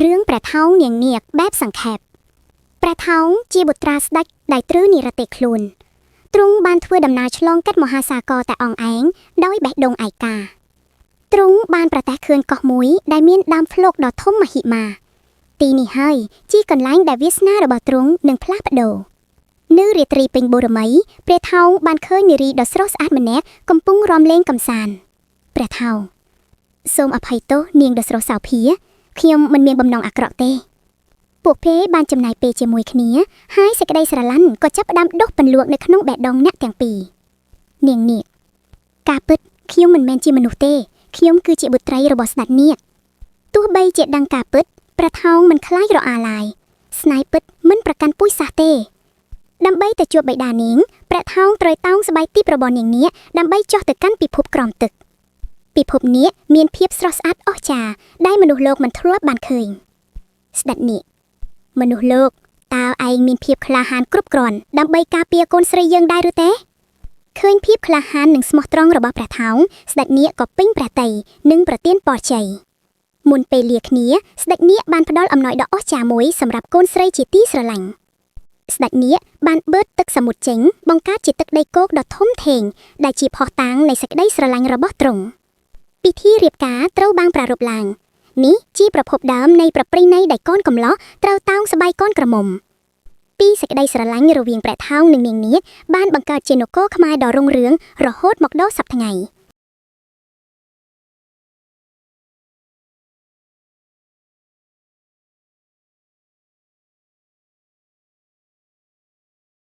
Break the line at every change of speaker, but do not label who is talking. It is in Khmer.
រឿងព្រះថោងនាងនាគបែបសង្ខេបព្រះថោងជាបុត្រាស្ដេចដែលត្រូវនិរទេសខ្លួនទ្រង់បានធ្វើដំណើរឆ្លងកាត់មហាសាគរតែអង្អែងដោយបេះដូងឯកាទ្រង់បានប្រទះឃើញកោះមួយដែលមានដើមភ្លុកដ៏ធំមហិមាទីនេះហើយជាកន្លែងដែលវាសនារបស់ទ្រង់នឹងផ្លាស់ប្ដូរនៅរាត្រីពេញបូរមីព្រះថោងបានឃើញនារីដ៏ស្រស់ស្អាតម្នាក់កំពុងរាំលេងកម្សាន្តព្រះថោងសូមអភ័យទោសនាងដ៏ស្រស់សោភាខ្ញុំមិនមានបំណងអាក្រក់ទេពួកគេបានចំណាយពេលជាមួយគ្នាហើយសេចក្តីស្រឡាញ់ក៏ចាប់ផ្ដើមដុះពន្លួកនៅក្នុងបេះដូងអ្នកទាំងពីរនាងនាគការពិតខ្ញុំមិនមែនជាមនុស្សទេខ្ញុំគឺជាបុត្រីរបស់ស្ដេចនាគទោះបីជាដឹងការពិតព្រះថោងមិនខ្លាចរអាឡើយស្នេហ៍ពិតមិនប្រកាន់ពូជសាសន៍ទេដើម្បីទៅជួបបិតានាងព្រះថោងត្រូវតោងស្បែកទីរបស់នាងនាគដើម្បីចុះទៅកាន់ពិភពក្រោមទឹកពិភពនាគមានភាពស្រស់ស្អាតអស្ចារ្យដែលមនុស្សលោកមិនធ្លាប់បានឃើញស្ដេចនាគមនុស្សលោកតើឯងមានភាពក្លាហានគ្រប់គ្រាន់ដើម្បីការពារកូនស្រីយើងដែរឬទេឃើញភាពក្លាហាននិងស្មោះត្រង់របស់ព្រះថោងស្ដេចនាគក៏ពេញព្រះទ័យនិងប្រទានពរជ័យមុនពេលលាគ្នាស្ដេចនាគបានផ្ដល់អំណោយដ៏អស្ចារ្យមួយសម្រាប់កូនស្រីជាទីស្រឡាញ់ស្ដេចនាគបានបឺតទឹកសមុទ្រចេញបង្កើតជាទឹកដីគោកដ៏ធំធេងដែលជាភស្តុតាងនៃសេចក្តីស្រឡាញ់របស់ទ្រង់ពិធីរៀបការត្រូវបានប្រារព្ធឡើងនេះជាប្រភពដើមនៃប្រពៃណីដែលកូនកំឡោះត្រូវតោងស្បែកកូនក្រមុំពីសេចក្តីស្រឡាញ់រវាងព្រះថោងនិងនាងនាគបានបង្កើតជានគរខ្មែរដ៏រុងរឿងរហូតមកដល់សព្វថ្ងៃ